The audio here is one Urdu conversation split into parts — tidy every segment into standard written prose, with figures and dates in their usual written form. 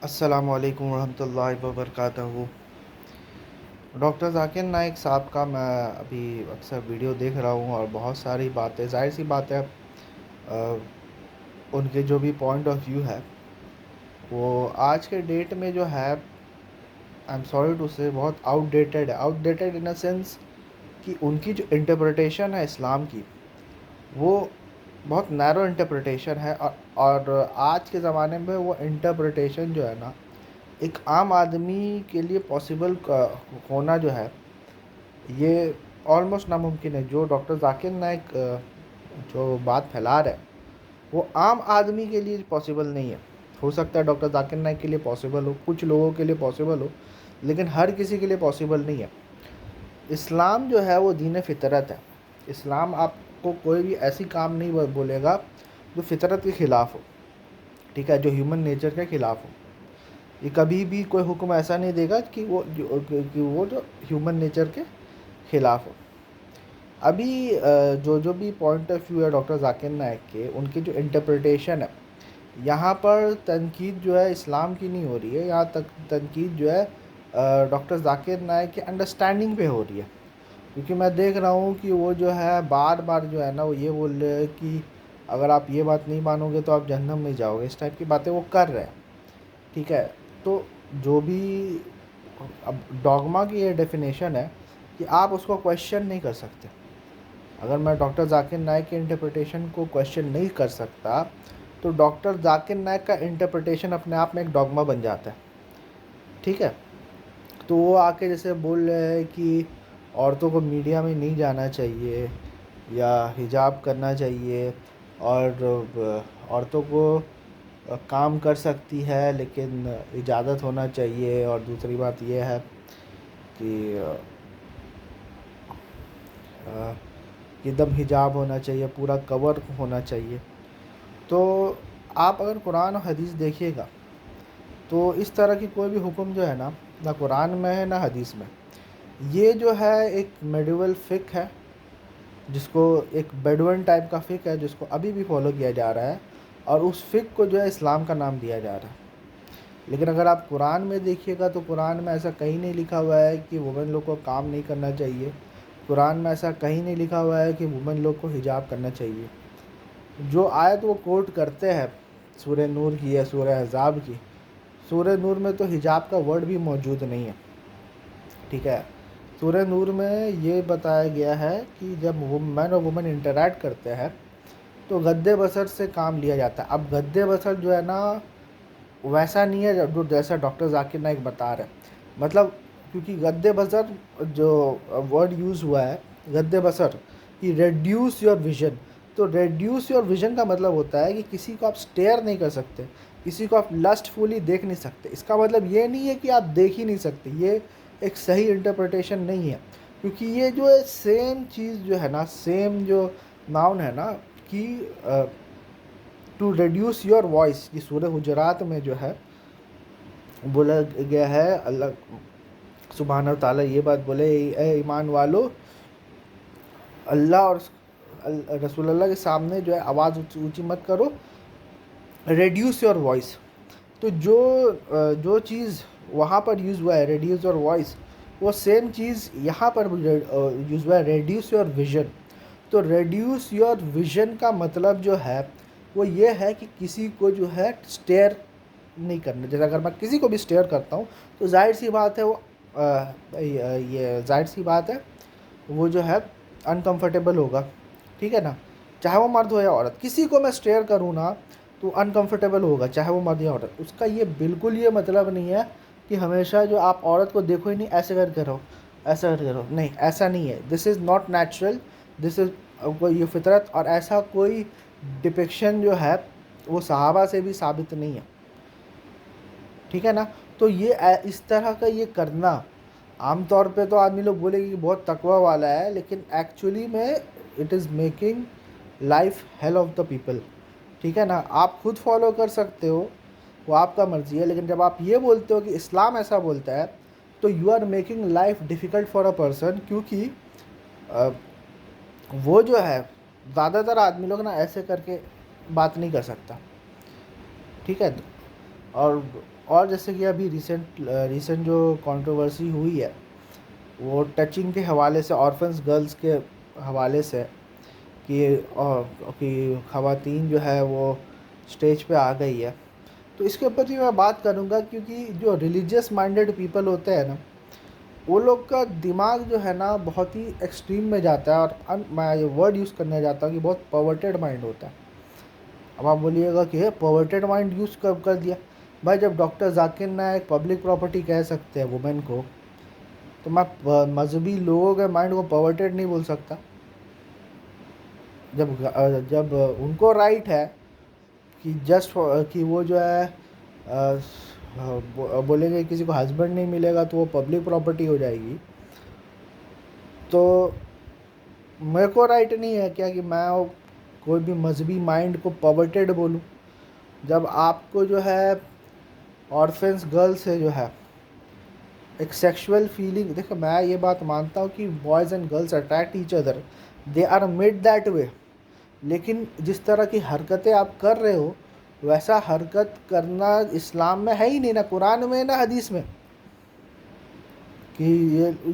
السلام علیکم ورحمۃ اللہ وبرکاتہ۔ ڈاکٹر ذاکر نائک صاحب کا میں ابھی اکثر ویڈیو دیکھ رہا ہوں اور بہت ساری باتیں، ظاہر سی بات ہے، ان کے جو بھی پوائنٹ آف ویو ہے وہ آج کے ڈیٹ میں جو ہے، آئی ایم سوری ٹو سے، بہت out dated in a sense کہ ان کی جو انٹرپریٹیشن ہے اسلام کی وہ بہت نیرو انٹرپریٹیشن ہے، اور آج کے زمانے میں وہ انٹرپریٹیشن جو ہے نا ایک عام آدمی کے لیے پاسبل ہونا جو ہے یہ آلموسٹ ناممکن ہے۔ جو ڈاکٹر ذاکر نائک جو بات پھیلا رہے ہیں وہ عام آدمی کے لیے پاسبل نہیں ہے۔ ہو سکتا ہے ڈاکٹر ذاکر نائک کے لیے پاسبل ہو، کچھ لوگوں کے لیے پاسبل ہو، لیکن ہر کسی کے لیے پاسبل نہیں ہے۔ اسلام جو ہے وہ دین فطرت ہے۔ اسلام آپ کو کوئی بھی ایسی کام نہیں بولے گا جو فطرت کے خلاف ہو، ٹھیک ہے، جو ہیومن نیچر کے خلاف ہو۔ یہ کبھی بھی کوئی حکم ایسا نہیں دے گا کہ وہ جو ہیومن نیچر کے خلاف ہو۔ ابھی جو بھی پوائنٹ آف ویو ہے ڈاکٹر ذاکر نائک کے، ان کی جو انٹرپریٹیشن ہے، یہاں پر تنقید جو ہے اسلام کی نہیں ہو رہی ہے، یہاں تک تنقید جو ہے ڈاکٹر ذاکر نائک کے انڈرسٹینڈنگ پہ ہو رہی ہے۔ کیونکہ میں دیکھ رہا ہوں کہ وہ جو ہے بار بار جو ہے نا وہ یہ بول رہے ہیں کہ اگر آپ یہ بات نہیں مانو گے تو آپ جہنم میں جاؤ گے، اس ٹائپ کی باتیں وہ کر رہے ہیں، ٹھیک ہے۔ تو جو بھی اب ڈاگما کی یہ ڈیفینیشن ہے کہ آپ اس کو کویشچن نہیں کر سکتے۔ اگر میں ڈاکٹر ذاکر نائک کے انٹرپریٹیشن کو کویشچن نہیں کر سکتا تو ڈاکٹر ذاکر نائک کا انٹرپریٹیشن اپنے آپ میں ایک ڈاگما بن جاتا ہے، ٹھیک ہے۔ تو وہ آ کے جیسے بول رہے ہیں کہ عورتوں کو میڈیا میں نہیں جانا چاہیے یا حجاب کرنا چاہیے، اور عورتوں کو کام کر سکتی ہے لیکن اجازت ہونا چاہیے، اور دوسری بات یہ ہے کہ ایک دم حجاب ہونا چاہیے، پورا کور ہونا چاہیے۔ تو آپ اگر قرآن و حدیث دیکھیے گا تو اس طرح کی کوئی بھی حکم جو ہے نا، نہ قرآن میں ہے نہ حدیث میں۔ یہ جو ہے ایک میڈیول فقہ ہے، جس کو ایک بیڈوین ٹائپ کا فقہ ہے، جس کو ابھی بھی فالو کیا جا رہا ہے، اور اس فقہ کو جو ہے اسلام کا نام دیا جا رہا ہے۔ لیکن اگر آپ قرآن میں دیکھیے گا تو قرآن میں ایسا کہیں نہیں لکھا ہوا ہے کہ وومن لوگ کو کام نہیں کرنا چاہیے، قرآن میں ایسا کہیں نہیں لکھا ہوا ہے کہ وومن لوگ کو حجاب کرنا چاہیے۔ جو آیت وہ کوٹ کرتے ہیں سورہ نور کی یا سورہ احزاب کی، سورہ نور میں تو حجاب کا ورڈ بھی موجود نہیں ہے، ٹھیک ہے۔ سورہ نور میں یہ بتایا گیا ہے کہ جب مین اور وومن انٹریکٹ کرتے ہیں تو گدے بسر سے کام لیا جاتا ہے۔ اب گدے بسر جو ہے نا ویسا نہیں ہے جیسا ڈاکٹر ذاکر نائک بتا رہے ہیں، مطلب کیونکہ گدے بسر جو ورڈ یوز ہوا ہے، گدے بسر، کہ ریڈیوس یور ویژن۔ تو ریڈیوس یور ویژن کا مطلب ہوتا ہے کہ کسی کو آپ سٹیئر نہیں کر سکتے، کسی کو آپ لسٹ فلی دیکھ نہیں سکتے۔ اس کا مطلب یہ نہیں ہے کہ آپ دیکھ ہی نہیں سکتے، یہ ایک صحیح انٹرپریٹیشن نہیں ہے، کیونکہ یہ جو ہے سیم چیز جو ہے نا، سیم جو ناؤن ہے نا کہ ٹو ریڈیوس یور وائس، یہ سورہ حجرات میں جو ہے بولا گیا ہے، اللہ سبحانہ وتعالیٰ یہ بات بولے، اے ایمان والو، اللہ اور رسول اللہ کے سامنے جو ہے آواز اونچی مت کرو، ریڈیوس یور وائس۔ تو جو چیز وہاں پر یوز ہوا ہے ریڈیوس یور وائس، وہ سیم چیز یہاں پر یوز ہوا ہے ریڈیوس یور ویژن۔ تو ریڈیوس یور ویژن کا مطلب جو ہے وہ یہ ہے کہ کسی کو جو ہے سٹیئر نہیں کرنا۔ جیسے اگر میں کسی کو بھی سٹیئر کرتا ہوں تو ظاہر سی بات ہے وہ یہ ظاہر سی بات ہے وہ جو ہے انکمفرٹیبل ہوگا، ٹھیک ہے نا، چاہے وہ مرد ہو یا عورت۔ کسی کو میں سٹیئر کروں نا تو انکمفرٹیبل ہوگا، چاہے وہ مرد یا عورت۔ اس کا یہ بالکل یہ مطلب نہیں ہے کہ ہمیشہ جو آپ عورت کو دیکھو ہی نہیں، ایسے کر کے رہو، ایسا کر کے رہو، نہیں، ایسا نہیں ہے۔ دس از ناٹ نیچرل، دس از یہ فطرت، اور ایسا کوئی ڈپکشن جو ہے وہ صحابہ سے بھی ثابت نہیں ہے، ٹھیک ہے نا۔ تو یہ اس طرح کا یہ کرنا، عام طور پہ تو آدمی لوگ بولے کہ بہت تقوی والا ہے، لیکن ایکچولی میں it is making life hell of the people, ٹھیک ہے نا۔ آپ خود فالو کر سکتے ہو، وہ آپ کا مرضی ہے، لیکن جب آپ یہ بولتے ہو کہ اسلام ایسا بولتا ہے تو you are making life difficult for a person, کیونکہ وہ جو ہے زیادہ تر آدمی لوگ نا ایسے کر کے بات نہیں کر سکتا، ٹھیک ہے۔ اور جیسے کہ ابھی ریسنٹ جو کنٹروورسی ہوئی ہے وہ ٹچنگ کے حوالے سے، آرفنس گرلز کے حوالے سے، کہ خواتین جو ہے وہ اسٹیج پہ آ گئی ہے، تو اس کے اوپر بھی میں بات کروں گا، کیونکہ جو ریلیجیس مائنڈیڈ پیپل ہوتے ہیں نا، وہ لوگ کا دماغ جو ہے نا بہت ہی ایکسٹریم میں جاتا ہے، اور میں یہ ورڈ یوز کرنے جاتا ہوں کہ بہت پرورٹیڈ مائنڈ ہوتا ہے۔ اب آپ بولیے گا کہ پرورٹیڈ مائنڈ یوز کر دیا؟ بھائی جب doctor Zakir Naik public property کہہ سکتے ہیں وومن کو، تو میں مذہبی لوگوں کے مائنڈ کو پرورٹیڈ نہیں بول سکتا؟ جب ان کو رائٹ ہے کہ جسٹ کہ وہ جو ہے بولیں گے کسی کو ہسبینڈ نہیں ملے گا تو وہ پبلک پراپرٹی ہو جائے گی، تو میرے کو رائٹ نہیں ہے کیا کہ میں کوئی بھی مذہبی مائنڈ کو پرورٹیڈ بولوں؟ جب آپ کو جو ہے آرفنس گرل سے جو ہے ایک سیکشول فیلنگ، دیکھو میں یہ بات مانتا ہوں کہ boys and girls attract each other, they are made that way, لیکن جس طرح کی حرکتیں آپ کر رہے ہو ویسا حرکت کرنا اسلام میں ہے ہی نہیں، نہ قرآن میں نہ حدیث میں، کہ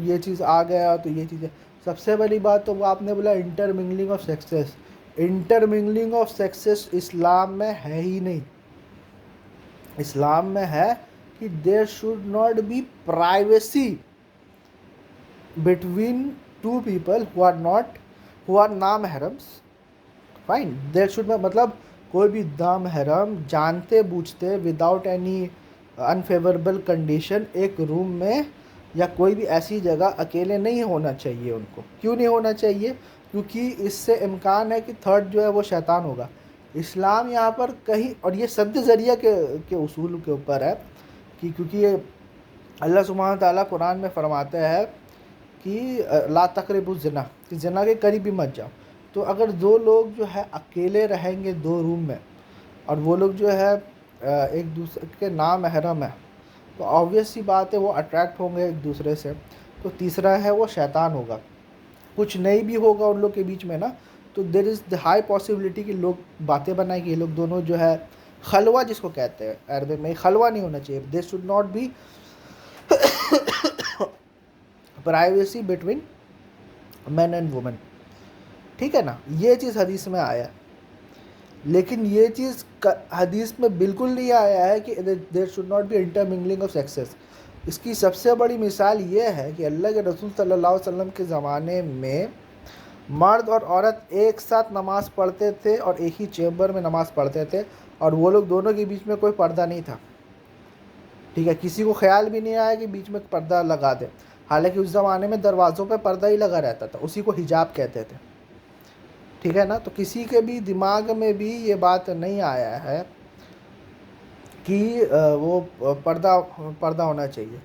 یہ چیز آ گیا تو یہ چیز ہے۔ سب سے بڑی بات تو وہ آپ نے بولا intermingling of sexes, intermingling of sexes Islam میں ہے ہی نہیں۔ اسلام میں ہے کہ there should not be privacy between two people who are نامحرمس، فائن، دیر شوڈ مطلب کوئی بھی نامحرم جانتے بوجھتے وداؤٹ اینی انفیوریبل کنڈیشن ایک روم میں یا کوئی بھی ایسی جگہ اکیلے نہیں ہونا چاہیے ان کو۔ کیوں نہیں ہونا چاہیے؟ کیونکہ اس سے امکان ہے کہ تھرڈ جو ہے وہ شیطان ہوگا۔ اسلام یہاں پر کہیں، اور یہ سد ذریعہ کے اصول کے اوپر ہے، کہ کیونکہ یہ اللہ سبحانہ تعالیٰ قرآن میں فرماتے ہیں کہ لا تقربوا الزنا، کہ زنا کے قریب بھی مت جاؤ۔ تو اگر دو لوگ جو ہے اکیلے رہیں گے دو روم میں، اور وہ لوگ جو ہے ایک دوسرے کے نامحرم ہے، تو آبویس سی بات ہے وہ اٹریکٹ ہوں گے ایک دوسرے سے۔ تو تیسرا ہے وہ شیطان ہوگا، کچھ نہیں بھی ہوگا ان لوگ کے بیچ میں نا، تو there is the high possibility کہ لوگ باتیں بنائیں کہ یہ لوگ دونوں جو ہے خلوہ جس کو کہتے ہیں عربی میں، خلوہ نہیں ہونا چاہیے، there should not be privacy between man and woman, ٹھیک ہے نا؟ یہ چیز حدیث میں آیا ہے، لیکن یہ چیز حدیث میں بالکل نہیں آیا ہے کہ there should not be intermingling of sexes. اس کی سب سے بڑی مثال یہ ہے کہ اللہ کے رسول صلی اللہ علیہ وسلم کے زمانے میں مرد اور عورت ایک ساتھ نماز پڑھتے تھے اور ایک ہی چیمبر میں نماز پڑھتے تھے، اور وہ لوگ دونوں کے بیچ میں کوئی پردہ نہیں تھا، ٹھیک ہے؟ کسی کو خیال بھی نہیں آیا کہ بیچ میں پردہ لگا دے، حالانکہ اس زمانے میں دروازوں پہ پردہ ہی لگا رہتا تھا، اسی کو حجاب کہتے تھے، ٹھیک ہے نا؟ تو کسی کے بھی دماغ میں بھی یہ بات نہیں آیا ہے کہ وہ پردہ ہونا چاہیے،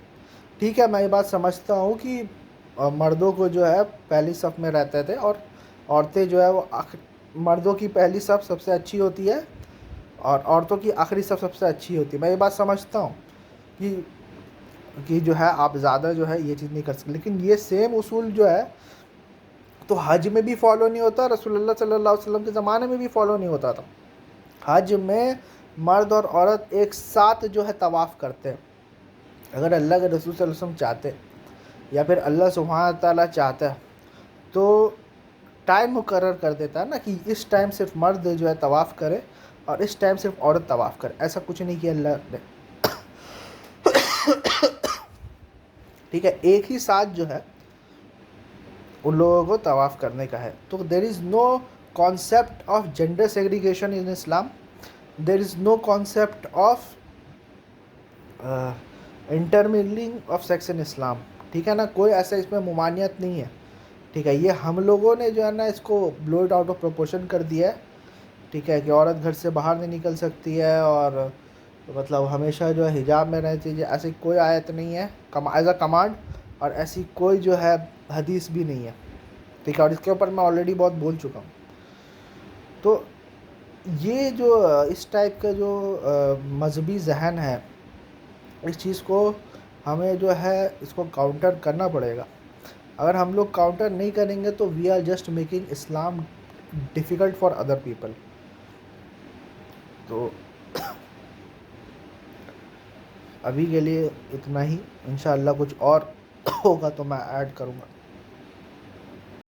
ٹھیک ہے؟ میں یہ بات سمجھتا ہوں کہ مردوں کو جو ہے پہلی صف میں رہتے تھے، اور عورتیں جو ہے وہ مردوں کی پہلی صف سب سے اچھی ہوتی ہے اور عورتوں کی آخری صف سب سے اچھی ہوتی ہے، میں یہ بات سمجھتا ہوں کہ جو ہے آپ زیادہ جو ہے یہ چیز نہیں کر سکتے، لیکن یہ سیم اصول جو ہے تو حج میں بھی فالو نہیں ہوتا، رسول اللہ صلی اللہ علیہ وسلم کے زمانے میں بھی فالو نہیں ہوتا تھا۔ حج میں مرد اور عورت ایک ساتھ جو ہے طواف کرتے ہیں۔ اگر اللہ کے رسول صلی اللہ علیہ وسلم چاہتے یا پھر اللہ سبحانہ تعالیٰ چاہتا تو ٹائم مقرر کر دیتا ہے نا کہ اس ٹائم صرف مرد جو ہے طواف کرے اور اس ٹائم صرف عورت طواف کرے، ایسا کچھ نہیں کیا اللہ نے، ٹھیک ہے؟ ایک ہی ساتھ جو ہے ان لوگوں کو طواف کرنے کا ہے۔ تو there is no concept of gender segregation in Islam, there is no concept of intermingling of sex in Islam, ٹھیک ہے نا؟ کوئی ایسا اس میں ممانعت نہیں ہے، ٹھیک ہے؟ یہ ہم لوگوں نے جو ہے نا اس کو بلو اٹ آؤٹ آف پروپورشن کر دیا ہے، ٹھیک ہے؟ کہ عورت گھر سے باہر نہیں نکل سکتی ہے اور مطلب ہمیشہ جو ہے حجاب میں رہنا چاہیے، ایسی کوئی آیت نہیں ہے ایز اے کمانڈ، اور ایسی کوئی جو ہے حدیث بھی نہیں ہے، ٹھیک ہے؟ اور اس کے اوپر میں آلریڈی بہت بول چکا ہوں۔ تو یہ جو اس ٹائپ کا جو مذہبی ذہن ہے، اس چیز کو ہمیں جو ہے اس کو کاؤنٹر کرنا پڑے گا۔ اگر ہم لوگ کاؤنٹر نہیں کریں گے تو we are just making Islam difficult for other people. تو ابھی کے لیے اتنا ہی، انشاءاللہ کچھ اور ہوگا تو میں ایڈ کروں گا.